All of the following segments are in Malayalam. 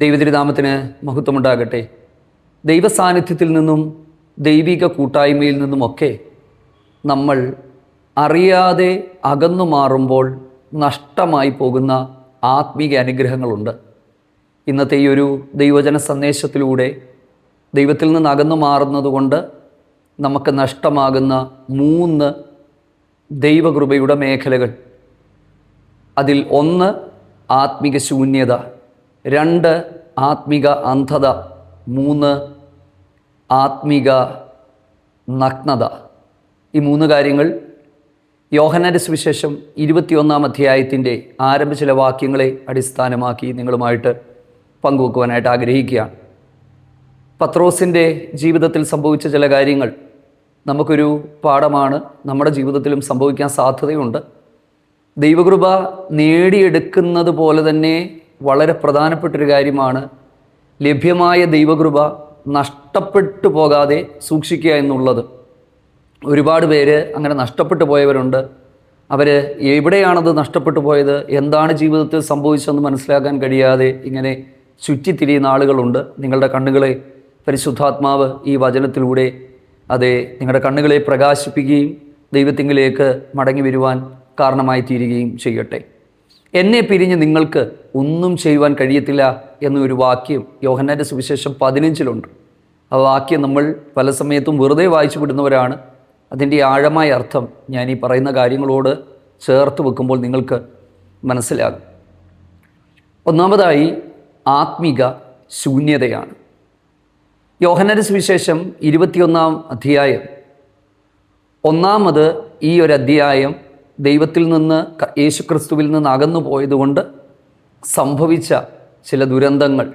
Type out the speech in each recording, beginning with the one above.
ദൈവതിരുനാമത്തിന് മഹത്വമുണ്ടാകട്ടെ. ദൈവസാന്നിധ്യത്തിൽ നിന്നും ദൈവിക കൂട്ടായ്മയിൽ നിന്നുമൊക്കെ നമ്മൾ അറിയാതെ അകന്നു മാറുമ്പോൾ നഷ്ടമായി പോകുന്ന ആത്മീക അനുഗ്രഹങ്ങളുണ്ട്. ഇന്നത്തെ ഈ ഒരു ദൈവവചന സന്ദേശത്തിലൂടെ ദൈവത്തിൽ നിന്ന് അകന്നു മാറുന്നതുകൊണ്ട് നമുക്ക് നഷ്ടമാകുന്ന 3 ദൈവകൃപയുടെ മേഖലകൾ. അതിൽ 1 ആത്മിക ശൂന്യത, 2 ആത്മിക അന്ധത, 3 ആത്മിക നഗ്നത. ഈ 3 കാര്യങ്ങൾ യോഹന്നാന്റെ സുവിശേഷം 21-ാം അധ്യായത്തിൻ്റെ ആരംഭ ചില വാക്യങ്ങളെ അടിസ്ഥാനമാക്കി നിങ്ങളുമായിട്ട് പങ്കുവെക്കുവാനായിട്ട് ആഗ്രഹിക്കുകയാണ്. പത്രോസിൻ്റെ ജീവിതത്തിൽ സംഭവിച്ച ചില കാര്യങ്ങൾ നമുക്കൊരു പാഠമാണ്, നമ്മുടെ ജീവിതത്തിലും സംഭവിക്കാൻ സാധ്യതയുണ്ട്. ദൈവകൃപ നേടിയെടുക്കുന്നത് പോലെ തന്നെ വളരെ പ്രധാനപ്പെട്ടൊരു കാര്യമാണ് ലഭ്യമായ ദൈവകൃപ നഷ്ടപ്പെട്ടു പോകാതെ സൂക്ഷിക്കുക എന്നുള്ളത്. ഒരുപാട് പേര് അങ്ങനെ നഷ്ടപ്പെട്ടു പോയവരുണ്ട്. അവർ എവിടെയാണത് നഷ്ടപ്പെട്ടു പോയത്, എന്താണ് ജീവിതത്തിൽ സംഭവിച്ചതെന്ന് മനസ്സിലാക്കാൻ കഴിയാതെ ഇങ്ങനെ ചുറ്റിത്തിരിയുന്ന ആളുകളുണ്ട്. നിങ്ങളുടെ കണ്ണുകളെ പരിശുദ്ധാത്മാവ് ഈ വചനത്തിലൂടെ നിങ്ങളുടെ കണ്ണുകളെ പ്രകാശിപ്പിക്കുകയും ദൈവത്തിങ്കിലേക്ക് മടങ്ങി വരുവാൻ കാരണമായി തീരുകയും ചെയ്യട്ടെ. എന്നെ പിരിഞ്ഞ് നിങ്ങൾക്ക് ഒന്നും ചെയ്യുവാൻ കഴിയത്തില്ല എന്നൊരു വാക്യം യോഹന്നാന്റെ സുവിശേഷം 15-ലുണ്ട്. ആ വാക്യം നമ്മൾ പല സമയത്തും വെറുതെ വായിച്ചു വിടുന്നവരാണ്. അതിൻ്റെ ആഴമായ അർത്ഥം ഞാൻ ഈ പറയുന്ന കാര്യങ്ങളോട് ചേർത്ത് വെക്കുമ്പോൾ നിങ്ങൾക്ക് മനസ്സിലാകും. ഒന്നാമതായി ആത്മിക ശൂന്യതയാണ്. യോഹന്നാന്റെ സുവിശേഷം 21-ാം അധ്യായം, ഒന്നാമത് ഈ ഒരു അധ്യായം ദൈവത്തിൽ നിന്ന്, യേശുക്രിസ്തുവിൽ നിന്ന് അകന്നു പോയതുകൊണ്ട് സംഭവിച്ച ചില ദുരന്തങ്ങൾ,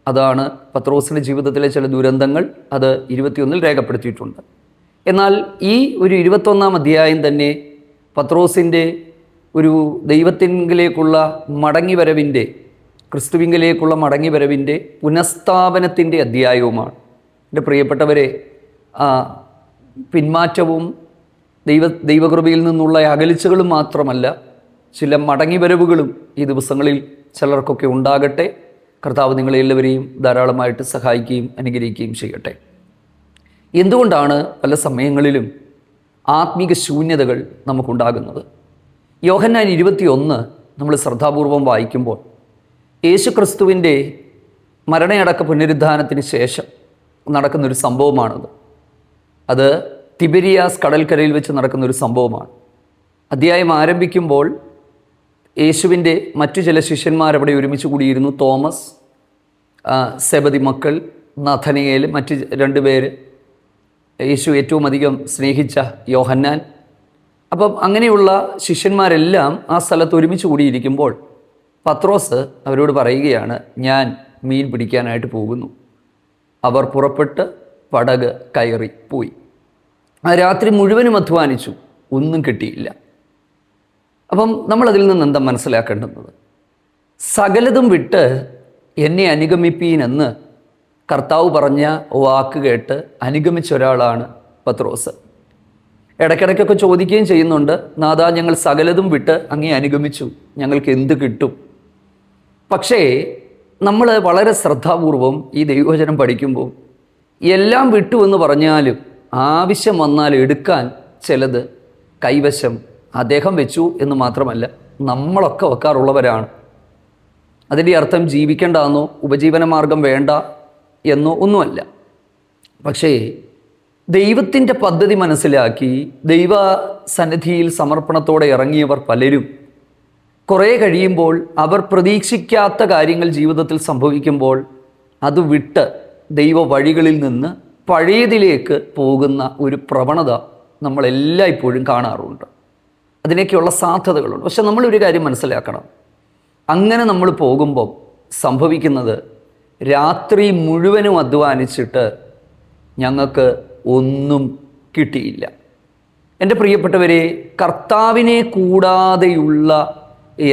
അതാണ് പത്രോസിൻ്റെ ജീവിതത്തിലെ ചില ദുരന്തങ്ങൾ. അത് 21-ൽ രേഖപ്പെടുത്തിയിട്ടുണ്ട്. എന്നാൽ ഈ ഒരു 21-ാം അധ്യായം തന്നെ പത്രോസിൻ്റെ ഒരു ദൈവത്തിങ്കിലേക്കുള്ള മടങ്ങിവരവിൻ്റെ, ക്രിസ്തുവിങ്കിലേക്കുള്ള മടങ്ങിവരവിൻ്റെ പുനഃസ്ഥാപനത്തിൻ്റെ അധ്യായവുമാണ്. എൻ്റെ പ്രിയപ്പെട്ടവരെ, പിന്മാറ്റവും ദൈവകൃപയിൽ നിന്നുള്ള അകലിച്ചകളും മാത്രമല്ല, ചില മടങ്ങിവരവുകളും ഈ ദിവസങ്ങളിൽ ചിലർക്കൊക്കെ ഉണ്ടാകട്ടെ. കർത്താവ് നിങ്ങളെല്ലാവരെയും ധാരാളമായിട്ട് സഹായിക്കുകയും അനുഗ്രഹിക്കുകയും ചെയ്യട്ടെ. എന്തുകൊണ്ടാണ് പല സമയങ്ങളിലും ആത്മീക ശൂന്യതകൾ നമുക്കുണ്ടാകുന്നത്? യോഹന്നാൻ 21 നമ്മൾ ശ്രദ്ധാപൂർവം വായിക്കുമ്പോൾ യേശുക്രിസ്തുവിൻ്റെ മരണയടക്ക പുനരുദ്ധാനത്തിന് ശേഷം നടക്കുന്നൊരു സംഭവമാണത്. അത് തിബരിയാസ് കടൽക്കരയിൽ വെച്ച് നടക്കുന്നൊരു സംഭവമാണ്. അധ്യായം ആരംഭിക്കുമ്പോൾ യേശുവിൻ്റെ മറ്റു ചില ശിഷ്യന്മാരവിടെ ഒരുമിച്ച് കൂടിയിരുന്നു. തോമസ്, സെബദി മക്കൾ, നഥനയേൽ, മറ്റ് 2 പേര്, യേശു ഏറ്റവും അധികം സ്നേഹിച്ച യോഹന്നാൻ. അപ്പം അങ്ങനെയുള്ള ശിഷ്യന്മാരെല്ലാം ആ സ്ഥലത്ത് ഒരുമിച്ച് കൂടിയിരിക്കുമ്പോൾ പത്രോസ് അവരോട് പറയുകയാണ്, ഞാൻ മീൻ പിടിക്കാനായിട്ട് പോകുന്നു. അവർ പുറപ്പെട്ട് പടക് കയറി പോയി. ആ രാത്രി മുഴുവനും അധ്വാനിച്ചു, ഒന്നും കിട്ടിയില്ല. അപ്പം നമ്മളതിൽ നിന്ന് എന്താ മനസ്സിലാക്കേണ്ടുന്നത്? സകലതും വിട്ട് എന്നെ അനുഗമിപ്പീനെന്ന് കർത്താവ് പറഞ്ഞ വാക്ക് കേട്ട് അനുഗമിച്ച ഒരാളാണ് പത്രോസ്. ഇടയ്ക്കിടയ്ക്കൊക്കെ ചോദിക്കുകയും ചെയ്യുന്നുണ്ട്, നാഥാ, ഞങ്ങൾ സകലതും വിട്ട് അങ്ങേ അനുഗമിച്ചു, ഞങ്ങൾക്ക് എന്ത് കിട്ടും? പക്ഷേ നമ്മൾ വളരെ ശ്രദ്ധാപൂർവം ഈ ദൈവവചനം പഠിക്കുമ്പോൾ എല്ലാം വിട്ടു എന്ന് പറഞ്ഞാലും ആവശ്യം വന്നാൽ എടുക്കാൻ ചിലത് കൈവശം അദ്ദേഹം വെച്ചു എന്ന് മാത്രമല്ല, നമ്മളൊക്കെ വെക്കാറുള്ളവരാണ്. അതിൻ്റെ അർത്ഥം ജീവിക്കേണ്ടെന്നോ ഉപജീവന മാർഗം വേണ്ട എന്നോ ഒന്നുമല്ല. പക്ഷേ ദൈവത്തിൻ്റെ പദ്ധതി മനസ്സിലാക്കി ദൈവ സന്നിധിയിൽ സമർപ്പണത്തോടെ ഇറങ്ങിയവർ പലരും കുറേ കഴിയുമ്പോൾ അവർ പ്രതീക്ഷിക്കാത്ത കാര്യങ്ങൾ ജീവിതത്തിൽ സംഭവിക്കുമ്പോൾ അത് വിട്ട് ദൈവ വഴികളിൽ നിന്ന് പഴയതിലേക്ക് പോകുന്ന ഒരു പ്രവണത നമ്മളെല്ലായ്പ്പോഴും കാണാറുണ്ട്. അതിനൊക്കെയുള്ള സാധ്യതകളുണ്ട്. പക്ഷെ നമ്മളൊരു കാര്യം മനസ്സിലാക്കണം, അങ്ങനെ നമ്മൾ പോകുമ്പോൾ സംഭവിക്കുന്നത് രാത്രി മുഴുവനും അധ്വാനിച്ചിട്ട് ഞങ്ങൾക്ക് ഒന്നും കിട്ടിയില്ല. എൻ്റെ പ്രിയപ്പെട്ടവരെ, കർത്താവിനെ കൂടാതെയുള്ള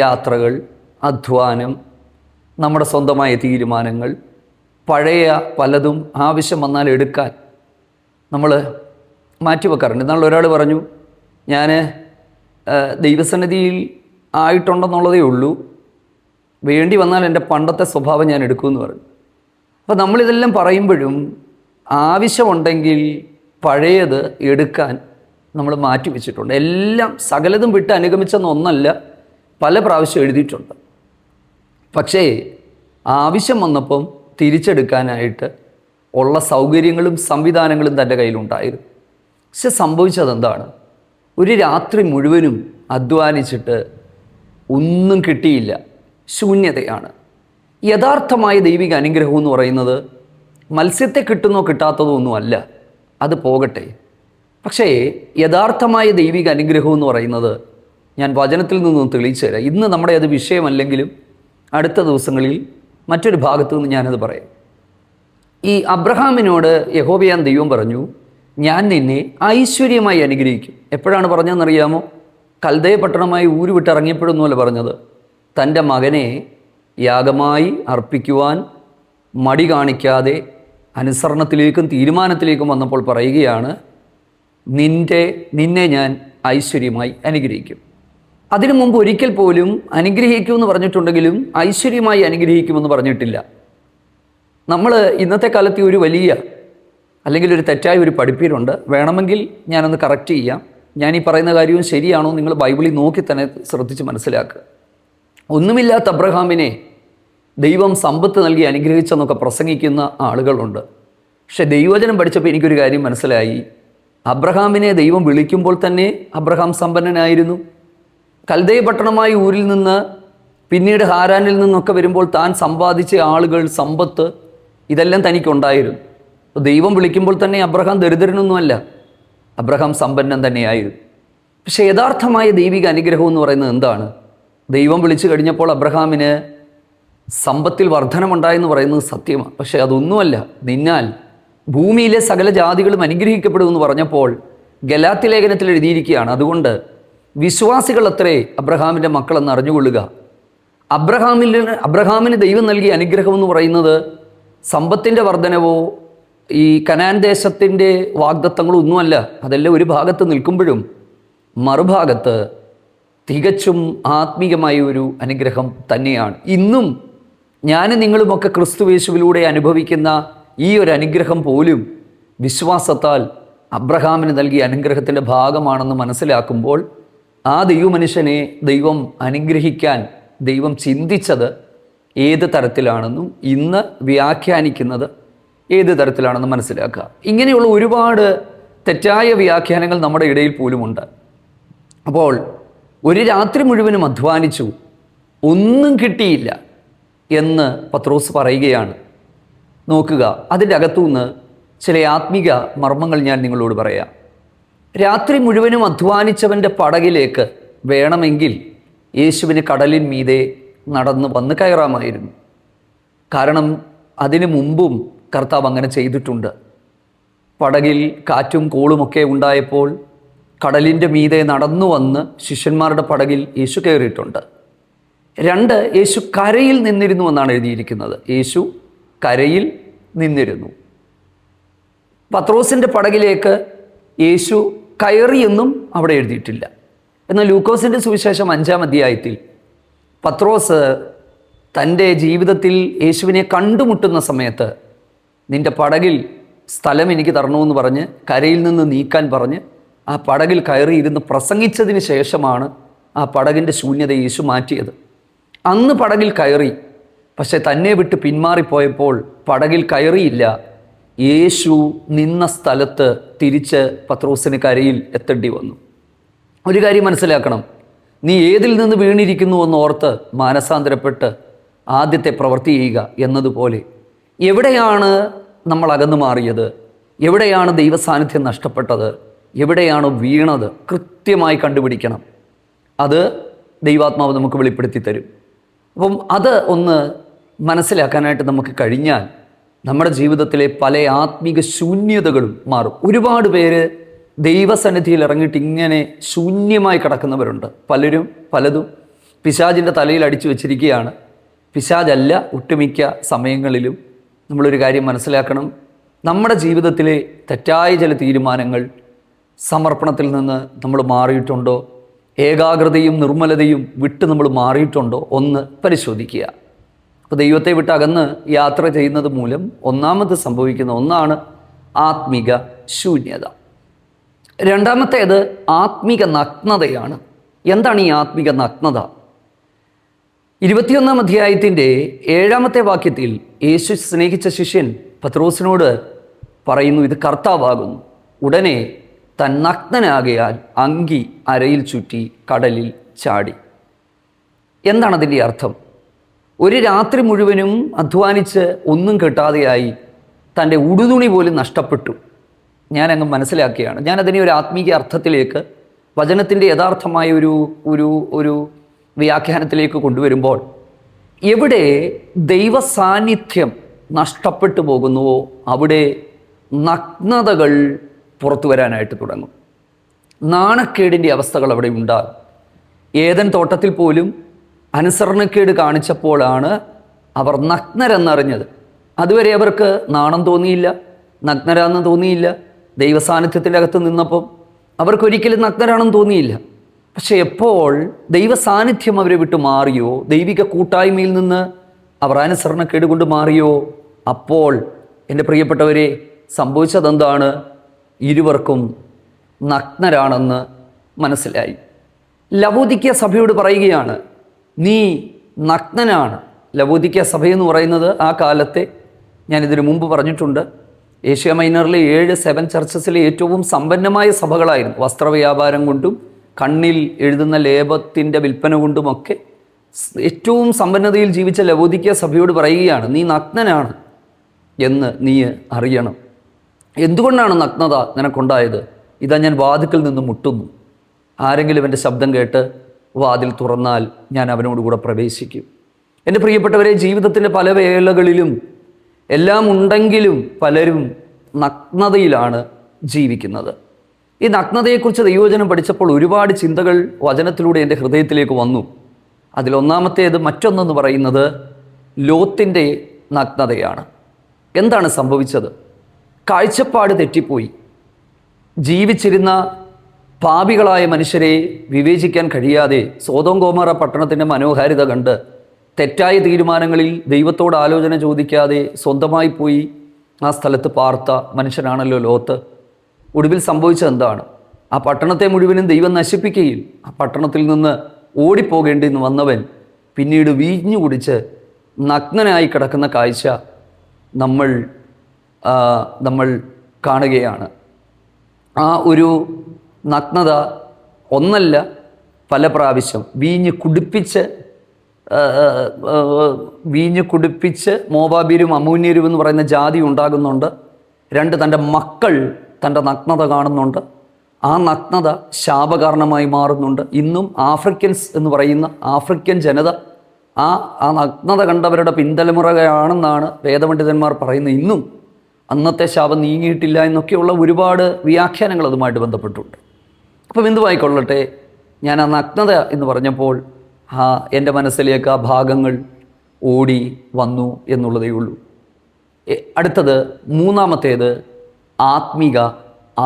യാത്രകൾ, അധ്വാനം, നമ്മുടെ സ്വന്തമായ തീരുമാനങ്ങൾ, പഴയ പലതും ആവശ്യം വന്നാൽ എടുക്കാൻ നമ്മൾ മാറ്റിവെക്കാറുണ്ട്. എന്നാൽ ഒരാൾ പറഞ്ഞു, ഞാൻ ദൈവസന്നിധിയിൽ ആയിട്ടുണ്ടെന്നുള്ളതേ ഉള്ളൂ, വേണ്ടി വന്നാൽ എൻ്റെ പണ്ടത്തെ സ്വഭാവം ഞാൻ എടുക്കുമെന്ന് പറഞ്ഞു. അപ്പോൾ നമ്മളിതെല്ലാം പറയുമ്പോഴും ആവശ്യമുണ്ടെങ്കിൽ പഴയത് എടുക്കാൻ നമ്മൾ മാറ്റി വെച്ചിട്ടുണ്ട്. എല്ലാം സകലതും വിട്ട് അനുഗമിച്ചെന്ന ഒന്നല്ല, പല പ്രാവശ്യം എഴുതിയിട്ടുണ്ട്. പക്ഷേ ആവശ്യം വന്നപ്പം തിരിച്ചെടുക്കാനായിട്ട് ഉള്ള സൗകര്യങ്ങളും സംവിധാനങ്ങളും തൻ്റെ കയ്യിലുണ്ടായിരുന്നു. പക്ഷെ സംഭവിച്ചതെന്താണ്? ഒരു രാത്രി മുഴുവനും അധ്വാനിച്ചിട്ട് ഒന്നും കിട്ടിയില്ല, ശൂന്യതയാണ്. യഥാർത്ഥമായ ദൈവിക അനുഗ്രഹം എന്ന് പറയുന്നത് മത്സ്യത്തെ കിട്ടുന്നോ കിട്ടാത്തതോ ഒന്നുമല്ല, അത് പോകട്ടെ. പക്ഷേ യഥാർത്ഥമായ ദൈവിക അനുഗ്രഹം എന്ന് പറയുന്നത് ഞാൻ വചനത്തിൽ നിന്നും തെളിയിച്ചു തരാം. ഇന്ന് നമ്മുടെ അത് വിഷയമല്ലെങ്കിലും അടുത്ത ദിവസങ്ങളിൽ മറ്റൊരു ഭാഗത്തു നിന്ന് ഞാനത് പറയാം. ഈ അബ്രഹാമിനോട് യഹോവയാൻ ദൈവം പറഞ്ഞു, ഞാൻ നിന്നെ ഐശ്വര്യമായി അനുഗ്രഹിക്കും. എപ്പോഴാണ് പറഞ്ഞതെന്നറിയാമോ? കൽദയ പട്ടണമായി ഊരുവിട്ടിറങ്ങിയപ്പോഴൊന്നുമല്ല പറഞ്ഞത്. തൻ്റെ മകനെ യാഗമായി അർപ്പിക്കുവാൻ മടി കാണിക്കാതെ അനുസരണത്തിലേക്കും തീരുമാനത്തിലേക്കും വന്നപ്പോൾ പറയുകയാണ്, നിന്നെ ഞാൻ ഐശ്വര്യമായി അനുഗ്രഹിക്കും. അതിനു മുമ്പ് ഒരിക്കൽ പോലും അനുഗ്രഹിക്കുമെന്ന് പറഞ്ഞിട്ടുണ്ടെങ്കിലും ഐശ്വര്യമായി അനുഗ്രഹിക്കുമെന്ന് പറഞ്ഞിട്ടില്ല. നമ്മൾ ഇന്നത്തെ കാലത്ത് ഒരു വലിയ അല്ലെങ്കിൽ ഒരു തെറ്റായ ഒരു പഠിപ്പീരുണ്ട്. വേണമെങ്കിൽ ഞാനൊന്ന് കറക്റ്റ് ചെയ്യാം. ഞാൻ ഈ പറയുന്ന കാര്യവും ശരിയാണോ നിങ്ങൾ ബൈബിളിൽ നോക്കി തന്നെ ശ്രദ്ധിച്ച് മനസ്സിലാക്കുക. ഒന്നുമില്ലാത്ത അബ്രഹാമിനെ ദൈവം സമ്പത്ത് നൽകി അനുഗ്രഹിച്ചെന്നൊക്കെ പ്രസംഗിക്കുന്ന ആളുകളുണ്ട്. പക്ഷെ ദൈവവചനം പഠിച്ചപ്പോൾ എനിക്കൊരു കാര്യം മനസ്സിലായി. അബ്രഹാമിനെ ദൈവം വിളിക്കുമ്പോൾ തന്നെ അബ്രഹാം സമ്പന്നനായിരുന്നു. കൽദയ പട്ടണമായ ഊരിൽ നിന്ന് പിന്നീട് ഹാരാനിൽ നിന്നൊക്കെ വരുമ്പോൾ താൻ സമ്പാദിച്ച ആളുകൾ, സമ്പത്ത്, ഇതെല്ലാം തനിക്കുണ്ടായിരുന്നു. ദൈവം വിളിക്കുമ്പോൾ തന്നെ അബ്രഹാം ദരിദ്രനൊന്നുമല്ല, അബ്രഹാം സമ്പന്നൻ തന്നെയായിരുന്നു. പക്ഷേ യഥാർത്ഥമായ ദൈവിക അനുഗ്രഹം എന്ന് പറയുന്നത് എന്താണ്? ദൈവം വിളിച്ചു കഴിഞ്ഞപ്പോൾ അബ്രഹാമിന് സമ്പത്തിൽ വർധനമുണ്ടായെന്ന് പറയുന്നത് സത്യമാണ്. പക്ഷേ അതൊന്നുമല്ല. നിന്നാൽ ഭൂമിയിലെ സകല ജാതികളും അനുഗ്രഹിക്കപ്പെടുമെന്ന് പറഞ്ഞപ്പോൾ ഗലാത്യ ലേഖനത്തിൽ എഴുതിയിരിക്കുകയാണ്. അതുകൊണ്ട് വിശ്വാസികൾ അത്രേ അബ്രഹാമിൻ്റെ മക്കളെന്ന് അറിഞ്ഞുകൊള്ളുക. അബ്രഹാമിന് ദൈവം നൽകിയ അനുഗ്രഹം എന്ന് പറയുന്നത് സമ്പത്തിൻ്റെ വർധനവോ ഈ കനാൻ ദേശത്തിൻ്റെ വാഗ്ദത്തങ്ങളോ ഒന്നുമല്ല. അതെല്ലാം ഒരു ഭാഗത്ത് നിൽക്കുമ്പോഴും മറുഭാഗത്ത് തികച്ചും ആത്മീകമായ ഒരു അനുഗ്രഹം തന്നെയാണ്. ഇന്നും ഞാനും നിങ്ങളുമൊക്കെ ക്രിസ്തുയേശുവിലൂടെ അനുഭവിക്കുന്ന ഈ ഒരു അനുഗ്രഹം പോലും വിശ്വാസത്താൽ അബ്രഹാമിന് നൽകിയ അനുഗ്രഹത്തിൻ്റെ ഭാഗമാണെന്ന് മനസ്സിലാക്കുമ്പോൾ ആ ദൈവമനുഷ്യനെ ദൈവം അനുഗ്രഹിക്കാൻ ദൈവം ചിന്തിച്ചത് ഏത് തരത്തിലാണെന്നും ഇന്ന് വ്യാഖ്യാനിക്കുന്നത് ഏത് തരത്തിലാണെന്നും മനസ്സിലാക്കുക. ഇങ്ങനെയുള്ള ഒരുപാട് തെറ്റായ വ്യാഖ്യാനങ്ങൾ നമ്മുടെ ഇടയിൽ പോലുമുണ്ട്. അപ്പോൾ ഒരു രാത്രി മുഴുവനും അധ്വാനിച്ചു, ഒന്നും കിട്ടിയില്ല എന്ന് പത്രോസ് പറയുകയാണ്. നോക്കുക, അതിൻ്റെ അകത്തുനിന്ന് ചില ആത്മീക മർമ്മങ്ങൾ ഞാൻ നിങ്ങളോട് പറയാം. രാത്രി മുഴുവനും അധ്വാനിച്ചവൻ്റെ പടകിലേക്ക് വേണമെങ്കിൽ യേശുവിന് കടലിൻ മീതെ നടന്ന് വന്ന് കയറാമായിരുന്നു. കാരണം അതിനു മുമ്പും കർത്താവ് അങ്ങനെ ചെയ്തിട്ടുണ്ട്. പടകിൽ കാറ്റും കോളുമൊക്കെ ഉണ്ടായപ്പോൾ കടലിൻ്റെ മീതെ നടന്നു വന്ന് ശിഷ്യന്മാരുടെ പടകിൽ യേശു കയറിയിട്ടുണ്ട്. 2, യേശു കരയിൽ നിന്നിരുന്നു എന്നാണ് എഴുതിയിരിക്കുന്നത്. യേശു കരയിൽ നിന്നിരുന്നു. പത്രോസിൻ്റെ പടകിലേക്ക് യേശു കയറിയെന്നും അവിടെ എഴുതിയിട്ടില്ല. എന്നാൽ ലൂക്കോസിൻ്റെ സുവിശേഷം 5-ാം അധ്യായത്തിൽ പത്രോസ് തൻ്റെ ജീവിതത്തിൽ യേശുവിനെ കണ്ടുമുട്ടുന്ന സമയത്ത് നിൻ്റെ പടകിൽ സ്ഥലം എനിക്ക് തരണമെന്ന് പറഞ്ഞ് കരയിൽ നിന്ന് നീക്കാൻ പറഞ്ഞ് ആ പടകിൽ കയറിയിരുന്ന് പ്രസംഗിച്ചതിന് ശേഷമാണ് ആ പടകിൻ്റെ ശൂന്യത യേശു മാറ്റിയത്. അന്ന് പടകിൽ കയറി, പക്ഷെ തന്നെ വിട്ട് പിന്മാറിപ്പോയപ്പോൾ പടകിൽ കയറിയില്ല. യേശു നിന്ന സ്ഥലത്ത് തിരിച്ച് പത്രോസിന് കരയിൽ എത്തേണ്ടി വന്നു. ഒരു കാര്യം മനസ്സിലാക്കണം, നീ ഏതിൽ നിന്ന് വീണിരിക്കുന്നു എന്നോർത്ത് മാനസാന്തരപ്പെട്ട് ആദ്യത്തെ പ്രവൃത്തി ചെയ്യുക എന്നതുപോലെ എവിടെയാണ് നമ്മൾ അകന്നു മാറിയത്, എവിടെയാണ് ദൈവസാന്നിധ്യം നഷ്ടപ്പെട്ടത്, എവിടെയാണ് വീണത് കൃത്യമായി കണ്ടുപിടിക്കണം. അത് ദൈവാത്മാവ് നമുക്ക് വെളിപ്പെടുത്തി തരും. അപ്പം അത് ഒന്ന് മനസ്സിലാക്കാനായിട്ട് നമുക്ക് കഴിഞ്ഞാൽ നമ്മുടെ ജീവിതത്തിലെ പല ആത്മീക ശൂന്യതകളും മാറും. ഒരുപാട് പേര് ദൈവസന്നിധിയിൽ ഇറങ്ങിയിട്ട് ഇങ്ങനെ ശൂന്യമായി കിടക്കുന്നവരുണ്ട്. പലതും പിശാചിൻ്റെ തലയിൽ അടിച്ചു വച്ചിരിക്കുകയാണ്. പിശാചല്ല ഒട്ടുമിക്ക സമയങ്ങളിലും. നമ്മളൊരു കാര്യം മനസ്സിലാക്കണം, നമ്മുടെ ജീവിതത്തിലെ തെറ്റായ ചില തീരുമാനങ്ങൾ, സമർപ്പണത്തിൽ നിന്ന് നമ്മൾ മാറിയിട്ടുണ്ടോ, ഏകാഗ്രതയും നിർമ്മലതയും വിട്ട് നമ്മൾ മാറിയിട്ടുണ്ടോ ഒന്ന് പരിശോധിക്കുക. അപ്പോൾ ദൈവത്തെ വിട്ട് അകന്ന് യാത്ര ചെയ്യുന്നത് മൂലം ഒന്നാമത് സംഭവിക്കുന്ന ഒന്നാണ് ആത്മിക ശൂന്യത. രണ്ടാമത്തേത് ആത്മിക നഗ്നതയാണ്. എന്താണ് ഈ ആത്മിക നഗ്നത? 21-ാം അധ്യായത്തിൻ്റെ 7-ാമത്തെ വാക്യത്തിൽ യേശു സ്നേഹിച്ച ശിഷ്യൻ പത്രോസിനോട് പറയുന്നു, ഇത് കർത്താവാകുന്നു. ഉടനെ താൻ നഗ്നനാകയാൽ അങ്കി അരയിൽ ചുറ്റി കടലിൽ ചാടി. എന്താണ് അതിൻ്റെ അർത്ഥം? ഒരു രാത്രി മുഴുവനും അധ്വാനിച്ച് ഒന്നും കിട്ടാതെയായി തൻ്റെ ഉടുതുണി പോലും നഷ്ടപ്പെട്ടു. ഞാനങ്ങ് മനസ്സിലാക്കിയാണ്. ഞാനതിനെ ഒരു ആത്മീയ അർത്ഥത്തിലേക്ക്, വചനത്തിൻ്റെ യഥാർത്ഥമായ ഒരു വ്യാഖ്യാനത്തിലേക്ക് കൊണ്ടുവരുമ്പോൾ, എവിടെ ദൈവ സാന്നിധ്യം നഷ്ടപ്പെട്ടു പോകുന്നുവോ അവിടെ നഗ്നതകൾ പുറത്തു വരാനായിട്ട് തുടങ്ങും. നാണക്കേടിൻ്റെ അവസ്ഥകൾ അവിടെ ഉണ്ടാകും. ഏദൻ തോട്ടത്തിൽ പോലും അനുസരണക്കേട് കാണിച്ചപ്പോഴാണ് അവർ നഗ്നരെന്നറിഞ്ഞത്. അതുവരെ അവർക്ക് നാണം തോന്നിയില്ല, നഗ്നരാണെന്ന് തോന്നിയില്ല. ദൈവസാന്നിധ്യത്തിൻ്റെ അകത്ത് നിന്നപ്പം അവർക്കൊരിക്കലും നഗ്നരാണെന്ന് തോന്നിയില്ല. പക്ഷെ എപ്പോൾ ദൈവസാന്നിധ്യം അവരെ വിട്ട് മാറിയോ, ദൈവിക കൂട്ടായ്മയിൽ നിന്ന് അവർ അനുസരണക്കേട് കൊണ്ട് മാറിയോ, അപ്പോൾ എൻ്റെ പ്രിയപ്പെട്ടവരെ സംഭവിച്ചതെന്താണ്? ഇരുവർക്കും നഗ്നരാണെന്ന് മനസ്സിലായി. ലവോദിക്യ സഭയോട് പറയുകയാണ്, നീ നഗ്നനാണ്. ലവോദിക്യ സഭയെന്ന് പറയുന്നത് ആ കാലത്തെ, ഞാനിതിനു മുമ്പ് പറഞ്ഞിട്ടുണ്ട്, ഏഷ്യ മൈനറിലെ 7 ചർച്ചസിലെ ഏറ്റവും സമ്പന്നമായ സഭകളായിരുന്നു. വസ്ത്രവ്യാപാരം കൊണ്ടും കണ്ണിൽ എഴുതുന്ന ലേപത്തിൻ്റെ വിൽപ്പന കൊണ്ടുമൊക്കെ ഏറ്റവും സമ്പന്നതയിൽ ജീവിച്ച ലവോദിക്യ സഭയോട് പറയുകയാണ്, നീ നഗ്നനാണ് എന്ന് നീ അറിയണം. എന്തുകൊണ്ടാണ് നഗ്നത നിനക്കുണ്ടായത്? ഇതാ ഞാൻ വാതിൽക്കൽ നിന്ന് മുട്ടുന്നു. ആരെങ്കിലും എൻ്റെ ശബ്ദം കേട്ട് വാതിൽ തുറന്നാൽ ഞാൻ അവനോടുകൂടെ പ്രവേശിക്കും. എൻ്റെ പ്രിയപ്പെട്ടവരെ, ജീവിതത്തിൻ്റെ പല വേളകളിലും എല്ലാം ഉണ്ടെങ്കിലും പലരും നഗ്നതയിലാണ് ജീവിക്കുന്നത്. ഈ നഗ്നതയെക്കുറിച്ച് ദൈവവചനം പഠിച്ചപ്പോൾ ഒരുപാട് ചിന്തകൾ വചനത്തിലൂടെ എൻ്റെ ഹൃദയത്തിലേക്ക് വന്നു. അതിലൊന്നാമത്തേത്, മറ്റൊന്നെന്ന് പറയുന്നത് ലോത്തിൻ്റെ നഗ്നതയാണ്. എന്താണ് സംഭവിച്ചത്? കാഴ്ചപ്പാട് തെറ്റിപ്പോയി. ജീവിച്ചിരുന്ന പാപികളായ മനുഷ്യരെ വിവേചിക്കാൻ കഴിയാതെ സോദോം ഗോമോറ പട്ടണത്തിൻ്റെ മനോഹാരിത കണ്ട് തെറ്റായ തീരുമാനങ്ങളിൽ ദൈവത്തോട് ആലോചന ചോദിക്കാതെ സ്വന്തമായി പോയി ആ സ്ഥലത്ത് പാർത്ത മനുഷ്യനാണല്ലോ ലോത്ത്. ഒടുവിൽ സംഭവിച്ചത് എന്താണ്? ആ പട്ടണത്തെ മുഴുവനും ദൈവം നശിപ്പിക്കുകയും ആ പട്ടണത്തിൽ നിന്ന് ഓടിപ്പോകേണ്ടി വന്നവൻ പിന്നീട് വീഞ്ഞു കുടിച്ച് നഗ്നനായി കിടക്കുന്ന കാഴ്ച നമ്മൾ കാണുകയാണ്. ആ ഒരു നഗ്നത ഒന്നല്ല, പല പ്രാവശ്യം വീഞ്ഞ് കുടിപ്പിച്ച് മോവാബിയരും അമ്മൂന്യരും എന്ന് പറയുന്ന ജാതി ഉണ്ടാകുന്നുണ്ട്. 2, തൻ്റെ മക്കൾ തൻ്റെ നഗ്നത കാണുന്നുണ്ട്. ആ നഗ്നത ശാപകാരണമായി മാറുന്നുണ്ട്. ഇന്നും ആഫ്രിക്കൻസ് എന്ന് പറയുന്ന ആഫ്രിക്കൻ ജനത ആ നഗ്നത കണ്ടവരുടെ പിൻതലമുറയാണെന്നാണ് വേദപണ്ഡിതന്മാർ പറയുന്നത്. ഇന്നും അന്നത്തെ ശാപം നീങ്ങിയിട്ടില്ല എന്നൊക്കെയുള്ള ഒരുപാട് വ്യാഖ്യാനങ്ങൾ അതുമായിട്ട് ബന്ധപ്പെട്ടുണ്ട്. അപ്പം എന്തുവായിക്കൊള്ളട്ടെ, ഞാൻ ആ നഗ്നത എന്ന് പറഞ്ഞപ്പോൾ എൻ്റെ മനസ്സിലേക്ക് ആ ഭാഗങ്ങൾ ഓടി വന്നു എന്നുള്ളതേ ഉള്ളൂ. അടുത്തത്, മൂന്നാമത്തേത് ആത്മിക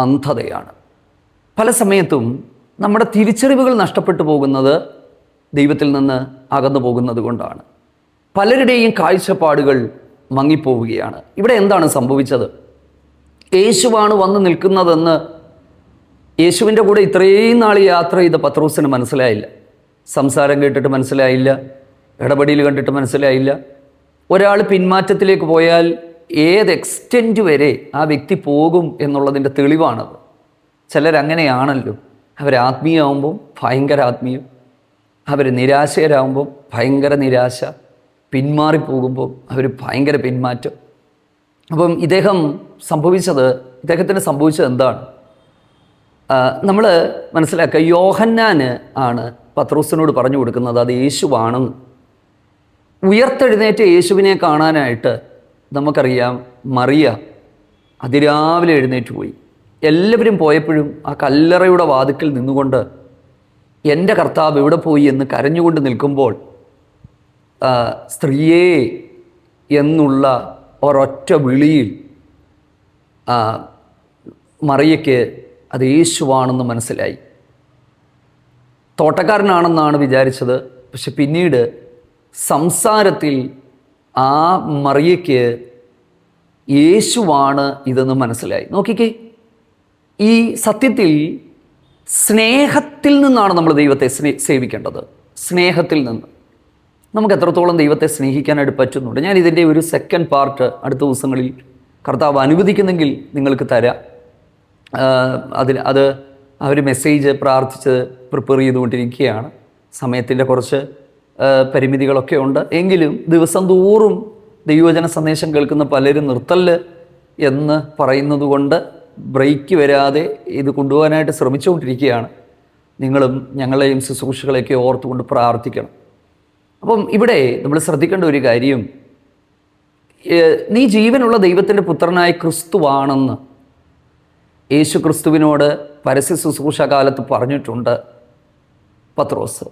അന്ധതയാണ്. പല സമയത്തും നമ്മുടെ തിരിച്ചറിവുകൾ നഷ്ടപ്പെട്ടു പോകുന്നത് ദൈവത്തിൽ നിന്ന് അകന്നു പോകുന്നത് കൊണ്ടാണ്. പലരുടെയും കാഴ്ചപ്പാടുകൾ മങ്ങിപ്പോവുകയാണ്. ഇവിടെ എന്താണ് സംഭവിച്ചത്? യേശുവാണ് വന്ന് നിൽക്കുന്നതെന്ന് യേശുവിൻ്റെ കൂടെ ഇത്രയും നാൾ യാത്ര ചെയ്ത പത്രോസിന് മനസ്സിലായില്ല. സംസാരം കേട്ടിട്ട് മനസ്സിലായില്ല, ഇടപെടൽ കണ്ടിട്ട് മനസ്സിലായില്ല. ഒരാൾ പിന്മാറ്റത്തിലേക്ക് പോയാൽ ഏത് എക്സ്റ്റെൻറ്റ് വരെ ആ വ്യക്തി പോകും എന്നുള്ളതിൻ്റെ തെളിവാണത്. ചിലരങ്ങനെയാണല്ലോ. അവരാത്മീയമാകുമ്പം ഭയങ്കര ആത്മീയം, അവർ നിരാശയരാകുമ്പം ഭയങ്കര നിരാശ, പിന്മാറിപ്പോകുമ്പോൾ അവർ ഭയങ്കര പിന്മാറ്റം. അപ്പം ഇദ്ദേഹത്തിന് സംഭവിച്ചത് എന്താണ്? നമ്മൾ മനസ്സിലാക്കുക, യോഹന്നാന് ആണ് പത്രോസിനോട് പറഞ്ഞു കൊടുക്കുന്നത് അത് യേശുവാണെന്ന്. ഉയർത്തെഴുന്നേറ്റ യേശുവിനെ കാണാനായിട്ട് നമുക്കറിയാം, മറിയ അതിരാവിലെ എഴുന്നേറ്റ് പോയി. എല്ലാവരും പോയപ്പോഴും ആ കല്ലറയുടെ വാതിക്കൽ നിന്നുകൊണ്ട് എൻ്റെ കർത്താവ് എവിടെ പോയി എന്ന് കരഞ്ഞുകൊണ്ട് നിൽക്കുമ്പോൾ സ്ത്രീയേ എന്നുള്ള ഒരൊറ്റ വിളിയിൽ മറിയയ്ക്ക് അത് യേശുവാണെന്ന് മനസ്സിലായി. തോട്ടക്കാരനാണെന്നാണ് വിചാരിച്ചത്. പക്ഷെ പിന്നീട് സംസാരത്തിൽ ആ മറിയയ്ക്ക് യേശുവാണ് ഇതെന്ന് മനസ്സിലായി. നോക്കിക്കേ, ഈ സത്യത്തിൽ സ്നേഹത്തിൽ നിന്നാണ് നമ്മൾ ദൈവത്തെ സേവിക്കേണ്ടത്. സ്നേഹത്തിൽ നിന്ന് നമുക്ക് എത്രത്തോളം ദൈവത്തെ സ്നേഹിക്കാനായിട്ട് പറ്റുന്നുണ്ട്. ഞാൻ ഇതിൻ്റെ ഒരു സെക്കൻഡ് പാർട്ട് അടുത്ത ദിവസങ്ങളിൽ കർത്താവ് അനുവദിക്കുന്നെങ്കിൽ നിങ്ങൾക്ക് തരാം. അത് ആ ഒരു മെസ്സേജ് പ്രാർത്ഥിച്ച് പ്രിപ്പയർ ചെയ്തുകൊണ്ടിരിക്കുകയാണ്. സമയത്തിൻ്റെ കുറച്ച് പരിമിതികളൊക്കെ ഉണ്ട്. എങ്കിലും ദിവസം തോറും ദൈവവചന സന്ദേശം കേൾക്കുന്ന പലരും നിർത്തല് എന്ന് പറയുന്നത് കൊണ്ട് ബ്രേക്ക് വരാതെ ഇത് കൊണ്ടുപോകാനായിട്ട് ശ്രമിച്ചുകൊണ്ടിരിക്കുകയാണ്. നിങ്ങളും ഞങ്ങളെയും ശുശ്രൂഷകളെയൊക്കെ ഓർത്തുകൊണ്ട് പ്രാർത്ഥിക്കണം. അപ്പം ഇവിടെ നമ്മൾ ശ്രദ്ധിക്കേണ്ട ഒരു കാര്യം, നീ ജീവനുള്ള ദൈവത്തിൻ്റെ പുത്രനായ ക്രിസ്തുവാണെന്ന് യേശു ക്രിസ്തുവിനോട് പരസ്യ ശുശ്രൂഷ കാലത്ത് പറഞ്ഞിട്ടുണ്ട് പത്രോസ്.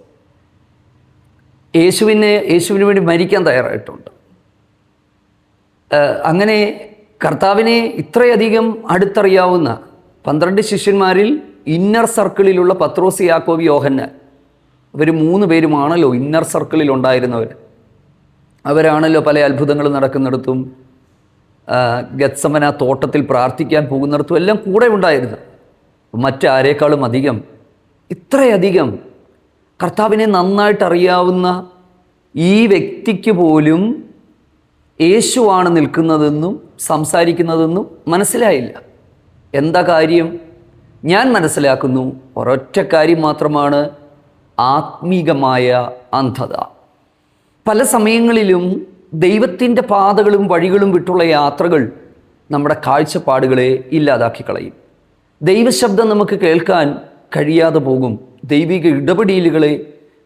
യേശുവിന് വേണ്ടി മരിക്കാൻ തയ്യാറായിട്ടുണ്ട്. അങ്ങനെ കർത്താവിനെ ഇത്രയധികം അടുത്തറിയാവുന്ന 12 ശിഷ്യന്മാരിൽ ഇന്നർ സർക്കിളിലുള്ള പത്രോസ്, യാക്കോബ്, യോഹന്നാൻ, അവർ 3 പേരുമാണല്ലോ ഇന്നർ സർക്കിളിൽ ഉണ്ടായിരുന്നവർ. അവരാണല്ലോ പല അത്ഭുതങ്ങൾ നടക്കുന്നിടത്തും ഗത്സമന തോട്ടത്തിൽ പ്രാർത്ഥിക്കാൻ പോകുന്നിടത്തും എല്ലാം കൂടെ ഉണ്ടായിരുന്നു. മറ്റാരേക്കാളും അധികം, ഇത്രയധികം കർത്താവിനെ നന്നായിട്ട് അറിയാവുന്ന ഈ വ്യക്തിക്ക് പോലും യേശുവാണ് നിൽക്കുന്നതെന്നും സംസാരിക്കുന്നതെന്നും മനസ്സിലായില്ല. എന്താ കാര്യം? ഞാൻ മനസ്സിലാക്കുന്നു ഒരൊറ്റ കാര്യം മാത്രമാണ്, ആത്മീകമായ അന്ധത. പല സമയങ്ങളിലും ദൈവത്തിൻ്റെ പാതകളും വഴികളും വിട്ടുള്ള യാത്രകൾ നമ്മുടെ കാഴ്ചപ്പാടുകളെ ഇല്ലാതാക്കി കളയും. ദൈവശബ്ദം നമുക്ക് കേൾക്കാൻ കഴിയാതെ പോകും. ദൈവിക ഇടപെടലുകളെ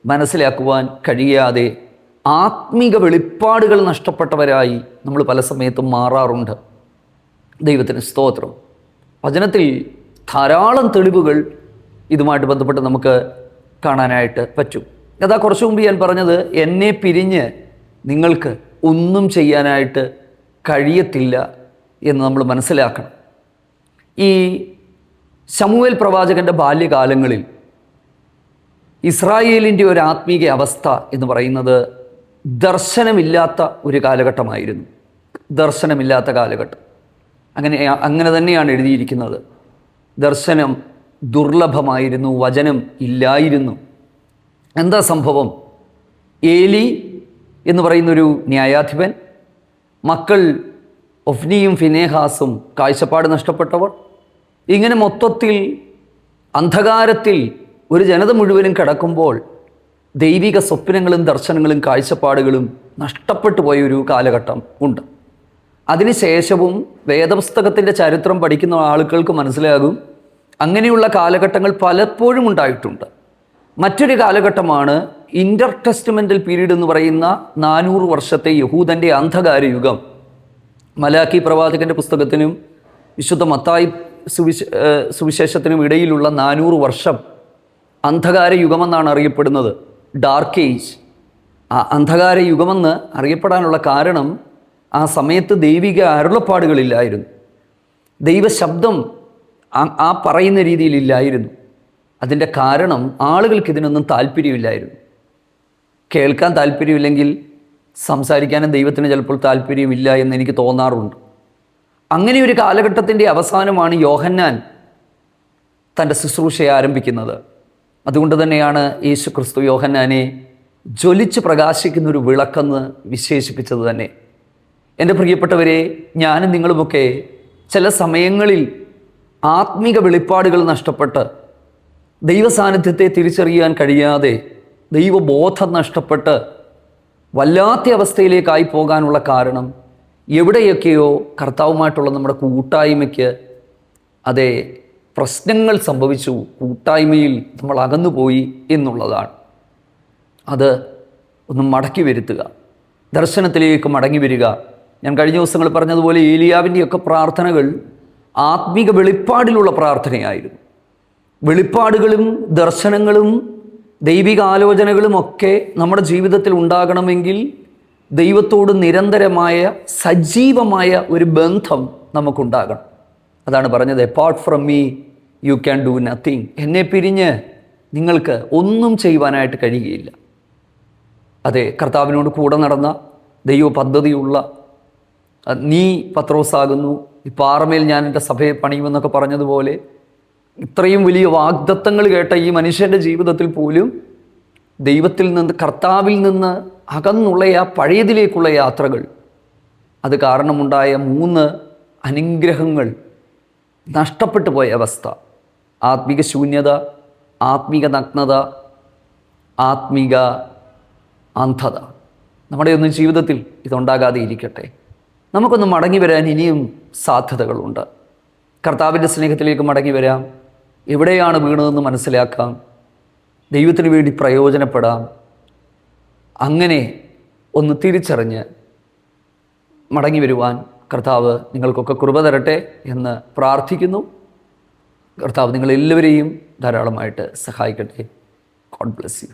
മനസ്സിലാക്കുവാൻ കഴിയാതെ ആത്മീക വെളിപ്പാടുകൾ നഷ്ടപ്പെട്ടവരായി നമ്മൾ പല സമയത്തും മാറാറുണ്ട്. ദൈവത്തിന് സ്തോത്രം. വചനത്തിൽ ധാരാളം തെളിവുകൾ ഇതുമായിട്ട് ബന്ധപ്പെട്ട് നമുക്ക് കാണാനായിട്ട് പറ്റും. അതാ കുറച്ചു മുമ്പ് ഞാൻ പറഞ്ഞത്, എന്നെ പിരിഞ്ഞ് നിങ്ങൾക്ക് ഒന്നും ചെയ്യാനായിട്ട് കഴിയത്തില്ല എന്ന് നമ്മൾ മനസ്സിലാക്കണം. ഈ ശമൂവേൽ പ്രവാചകൻ്റെ ബാല്യകാലങ്ങളിൽ ഇസ്രായേലിൻ്റെ ഒരു ആത്മീക അവസ്ഥ എന്ന് പറയുന്നത് ദർശനമില്ലാത്ത ഒരു കാലഘട്ടമായിരുന്നു. ദർശനമില്ലാത്ത കാലഘട്ടം. അങ്ങനെ തന്നെയാണ് എഴുതിയിരിക്കുന്നത്. ദർശനം ദുർലഭമായിരുന്നു, വചനം ഇല്ലായിരുന്നു. എന്താ സംഭവം? ഏലി എന്ന് പറയുന്നൊരു ന്യായാധിപൻ, മക്കൾ ഒഫ്നിയും ഫിനേഹാസും കാഴ്ചപ്പാട് നഷ്ടപ്പെട്ടവർ, ഇങ്ങനെ മൊത്തത്തിൽ അന്ധകാരത്തിൽ ഒരു ജനത മുഴുവനും കിടക്കുമ്പോൾ ദൈവിക സ്വപ്നങ്ങളും ദർശനങ്ങളും കാഴ്ചപ്പാടുകളും നഷ്ടപ്പെട്ടു പോയൊരു കാലഘട്ടം ഉണ്ട്. അതിനുശേഷവും വേദപുസ്തകത്തിൻ്റെ ചരിത്രം പഠിക്കുന്ന ആളുകൾക്ക് മനസ്സിലാകും, അങ്ങനെയുള്ള കാലഘട്ടങ്ങൾ പലപ്പോഴും ഉണ്ടായിട്ടുണ്ട്. മറ്റൊരു കാലഘട്ടമാണ് ഇൻ്റർ ടെസ്റ്റ്മെൻ്റൽ പീരീഡ് എന്ന് പറയുന്ന 400 വർഷത്തെ യഹൂദൻ്റെ അന്ധകാര യുഗം. മലാക്കി പ്രവാചകൻ്റെ പുസ്തകത്തിനും വിശുദ്ധ മത്തായി സുവിശേഷത്തിനും ഇടയിലുള്ള 400 വർഷം അന്ധകാര യുഗമെന്നാണ് അറിയപ്പെടുന്നത്. Dark age. ആ അന്ധകാര യുഗമെന്ന് അറിയപ്പെടാനുള്ള കാരണം ആ സമയത്ത് ദൈവിക അരുളപ്പാടുകളില്ലായിരുന്നു. ദൈവശബ്ദം ആ പറയുന്ന രീതിയിലില്ലായിരുന്നു. അതിൻ്റെ കാരണം ആളുകൾക്ക് ഇതിനൊന്നും താല്പര്യമില്ലായിരുന്നു. കേൾക്കാൻ താല്പര്യമില്ലെങ്കിൽ സംസാരിക്കാനും ദൈവത്തിന് ചിലപ്പോൾ താല്പര്യമില്ല എന്ന് എനിക്ക് തോന്നാറുണ്ട്. അങ്ങനെ ഒരു കാലഘട്ടത്തിൻ്റെ അവസാനമാണ് യോഹന്നാൻ തൻ്റെ ശുശ്രൂഷയെ ആരംഭിക്കുന്നത്. അതുകൊണ്ട് തന്നെയാണ് യേശു ക്രിസ്തു യോഹന്നാനെ ജ്വലിച്ച് പ്രകാശിക്കുന്ന ഒരു വിളക്കെന്ന് വിശേഷിപ്പിച്ചത് തന്നെ. എൻ്റെ പ്രിയപ്പെട്ടവരെ, ഞാനും നിങ്ങളുമൊക്കെ ചില സമയങ്ങളിൽ ആത്മീക വെളിപ്പാടുകൾ നഷ്ടപ്പെട്ട് ദൈവസാന്നിധ്യത്തെ തിരിച്ചറിയാൻ കഴിയാതെ ദൈവബോധം നഷ്ടപ്പെട്ട് വല്ലാത്ത അവസ്ഥയിലേക്കായി പോകാനുള്ള കാരണം എവിടെയൊക്കെയോ കർത്താവുമായിട്ടുള്ള നമ്മുടെ കൂട്ടായ്മയ്ക്ക് അതേ പ്രശ്നങ്ങൾ സംഭവിച്ചു, കൂട്ടായ്മയിൽ നമ്മൾ അകന്നുപോയി എന്നുള്ളതാണ്. അത് ഒന്ന് മടക്കി വരുത്തുക, ദർശനത്തിലേക്ക് മടങ്ങി വരിക. ഞാൻ കഴിഞ്ഞ ദിവസങ്ങൾ പറഞ്ഞതുപോലെ ഏലിയാവിൻ്റെയൊക്കെ പ്രാർത്ഥനകൾ ആത്മീക വെളിപ്പാടിലുള്ള പ്രാർത്ഥനയായിരുന്നു. വെളിപ്പാടുകളും ദർശനങ്ങളും ദൈവിക ആലോചനകളും ഒക്കെ നമ്മുടെ ജീവിതത്തിൽ ഉണ്ടാകണമെങ്കിൽ ദൈവത്തോട് നിരന്തരമായ സജീവമായ ഒരു ബന്ധം നമുക്കുണ്ടാകണം. അതാണ് പറഞ്ഞത്, apart from me you can do nothing. എന്നെ പിരിഞ്ഞ് നിങ്ങൾക്ക് ഒന്നും ചെയ്യുവാനായിട്ട് കഴിയുകയില്ല. അതെ, കർത്താവിനോട് കൂടെ നടന്ന ദൈവ പദ്ധതിയുള്ള നീ പത്രോസാകുന്നു, ഈ പാറമേൽ ഞാൻ എൻ്റെ സഭയെ പണിയുമെന്നൊക്കെ പറഞ്ഞതുപോലെ ഇത്രയും വലിയ വാഗ്ദത്തങ്ങൾ കേട്ട ഈ മനുഷ്യൻ്റെ ജീവിതത്തിൽ പോലും ദൈവത്തിൽ നിന്ന്, കർത്താവിൽ നിന്ന് അകന്നുള്ള ആ പഴയതിലേക്കുള്ള യാത്രകൾ, അത് കാരണമുണ്ടായ 3 അനുഗ്രഹങ്ങൾ നഷ്ടപ്പെട്ടു പോയ അവസ്ഥ, ആത്മീക ശൂന്യത, ആത്മീക നഗ്നത, ആത്മീക അന്ധത. നമ്മുടെ ഒന്നും ജീവിതത്തിൽ ഇതുണ്ടാകാതെ ഇരിക്കട്ടെ. നമുക്കൊന്ന് മടങ്ങി വരാൻ ഇനിയും സാധ്യതകളുണ്ട്. കർത്താവിൻ്റെ സ്നേഹത്തിലേക്ക് മടങ്ങി വരാം. എവിടെയാണ് വീണതെന്ന് മനസ്സിലാക്കാം. ദൈവത്തിന് വേണ്ടി പ്രയോജനപ്പെടാം. അങ്ങനെ ഒന്ന് തിരിച്ചറിഞ്ഞ് മടങ്ങി വരുവാൻ കർത്താവ് നിങ്ങൾക്കൊക്കെ കൃപ തരട്ടെ എന്ന് പ്രാർത്ഥിക്കുന്നു. കർത്താവ് നിങ്ങളെല്ലാവരെയും ധാരാളമായിട്ട് സഹായിക്കട്ടെ. God bless you.